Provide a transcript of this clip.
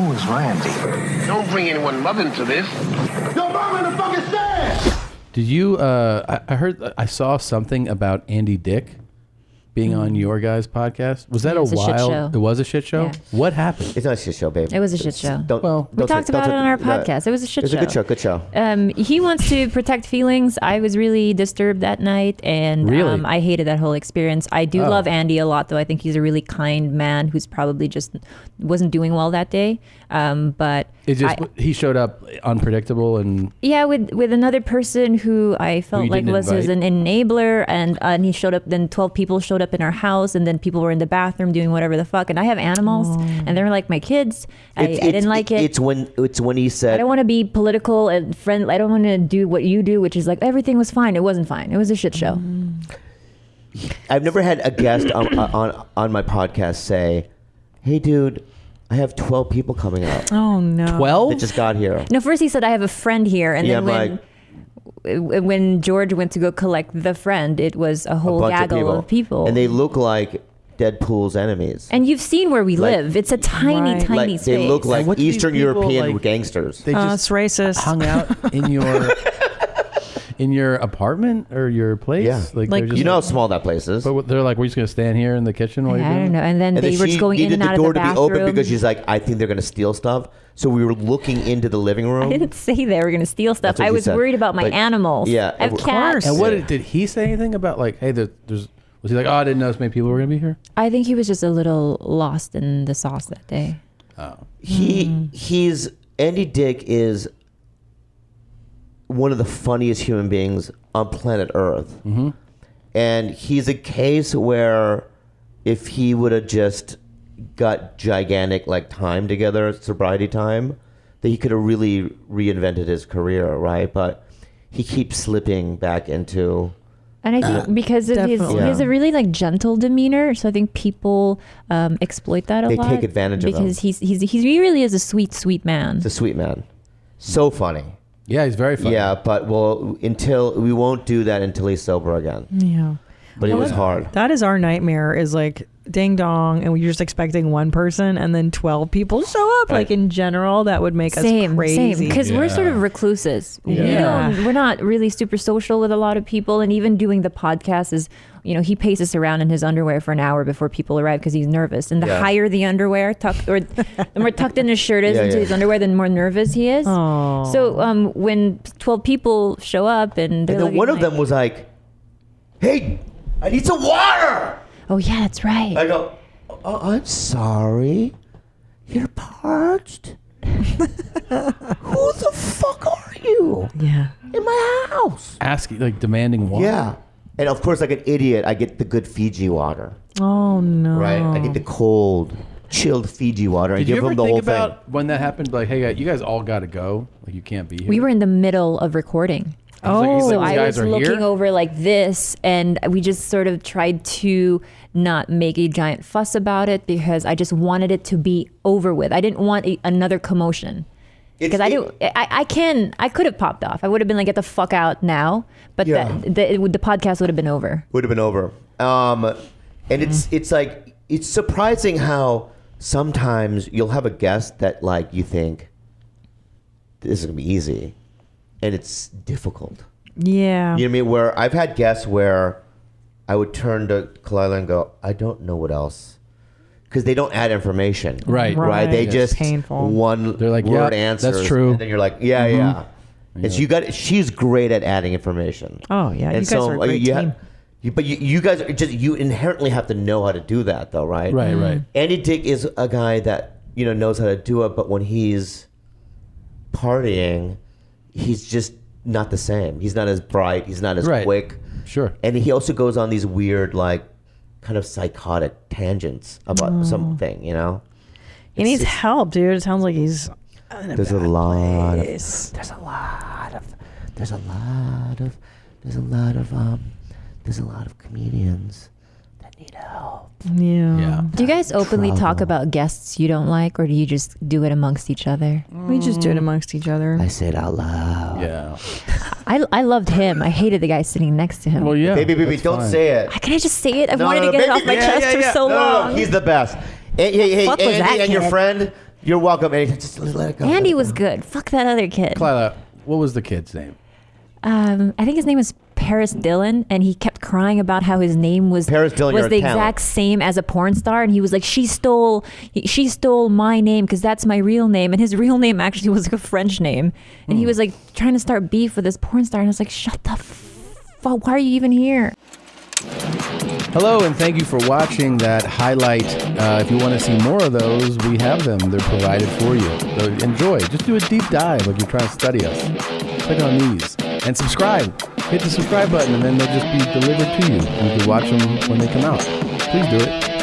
Who is Randy? Don't bring anyone mother into this. Yo, mom in the fucking stand! Did you, I saw something about Andy Dick being on your guys' podcast. Was that Yeah, it was a shit show. It was a shit show? Yeah. What happened? It's not a shit show, babe. It was a shit show. We talked about it on our podcast. It was a shit show. It was a good show. He wants to protect feelings. I was really disturbed that night, and Really? I hated that whole experience. I do love Andy a lot, though. I think he's a really kind man who's probably just wasn't doing well that day. But It just he showed up unpredictable and with another person who I felt like was an enabler, and he showed up. Then 12 people showed up in our house, and then people were in the bathroom doing whatever the fuck. And I have animals, and they're like my kids. I didn't like it. It's when he said, I don't want to be political and friendly. I don't want to do what you do, which is like everything was fine. It wasn't fine. It was a shit show. I've never had a guest on my podcast say, "Hey, dude, I have 12 people coming out." Oh no, 12 that just got here. No, first he said I have a friend here, and Yeah, then when George went to go collect the friend, it was a whole gaggle of people, and they look like Deadpool's enemies. And you've seen where we live. It's a tiny, tiny like, space. They look like What do these Eastern people, European like, gangsters. They just it's racist. hung out in your in your apartment or your place. Yeah, like they're just you know how small that place is. But they're like, we're just gonna stand here in the kitchen while I you're doing don't know. it? And then they were just going in and out of the bathroom. The door to be open because she's like, I think they're going to steal stuff. So we were looking into the living room. I didn't say they were going to steal stuff. That's what I you was said. worried about my Like, animals. yeah, I have of cats. And what did he say anything about like, hey, there's was he like, oh, I didn't know so many people were gonna be here? I think he was just a little lost in the sauce that day. Oh, He's Andy Dick is one of the funniest human beings on planet Earth. Mm-hmm. And he's a case where if he would have just got gigantic like time together, sobriety time, that he could have really reinvented his career, right? But he keeps slipping back into... And I think because of he has a really like gentle demeanor, so I think people exploit that a lot. They take advantage of him. because he really is a sweet man. He's a sweet man. So funny. yeah, he's very funny. Yeah, but we won't do that until he's sober again. Yeah. But it was hard. That is our nightmare, is like ding dong, and we're just expecting one person and then 12 people show up. Right. Like in general, that would make us crazy. Because we're sort of recluses. Yeah. We're not really super social with a lot of people, and even doing the podcast is, he paces around in his underwear for an hour before people arrive because he's nervous. And the higher the underwear the more tucked in his shirt is into his underwear, the more nervous he is. Aww. So when 12 people show up and then one of them was like, "Hey, I need some water." Oh yeah, that's right. I go, "Oh, I'm sorry. You're parched? Who the fuck are you? Yeah. In my house?" Asking, like demanding water. Yeah. And of course, like an idiot, I get the good Fiji water. Oh no. Right? I get the cold, chilled Fiji water. I Did give you ever them the think whole about thing. when that happened? Like, hey, you guys all got to go. Like, you can't be here. We were in the middle of recording. He's like, So these I guys was are looking here? over like this, and we just sort of tried to not make a giant fuss about it because I just wanted it to be over with. I didn't want another commotion. Because I could have popped off. I would have been like, get the fuck out now. But the podcast would have been over. Would have been over. And it's like, it's surprising how sometimes you'll have a guest that like you think this is gonna be easy, and it's difficult. Yeah. You know what I mean? Where I've had guests where I would turn to Khalyla and go, I don't know what else, because they don't add information. Right. They It's just painful. They're like, word yeah, answers. that's true. And then you're like, yeah. And so she's great at adding information. Oh yeah. And you guys are a great team. But you guys are you inherently have to know how to do that, though, right? Right. Andy Dick is a guy that knows how to do it, but when he's partying, he's just not the same. He's not as bright. He's not as quick. Sure. And he also goes on these weird, like, kind of psychotic tangents about something. He needs help, dude. It sounds like he's. There's a lot of comedians that need help. Yeah. Do you guys openly talk about guests you don't like, or do you just do it amongst each other? We just do it amongst each other. I say it out loud. Yeah. I loved him. I hated the guy sitting next to him. Well, yeah. Baby, that's don't fine. say it. Can I just say it? I've wanted to get it off my chest for so long. No, he's the best. Hey, fuck was that Andy and your kid? friend, You're welcome. Just let it go. Andy was good. Fuck that other kid. Khalyla, what was the kid's name? I think his name was Paris Dillon, and he kept crying about how his name was Paris Dillon, was you're the a talent. exact same as a porn star, and he was like, she stole my name because that's my real name, and his real name actually was like a French name, and he was like trying to start beef with this porn star, and I was like, shut the fuck, why are you even here? Hello, and thank you for watching that highlight. If you want to see more of those, we have them. They're provided for you. So enjoy. Just do a deep dive like you're trying to study us. Click on these. And subscribe. Hit the subscribe button, and then they'll just be delivered to you. You can watch them when they come out. Please do it.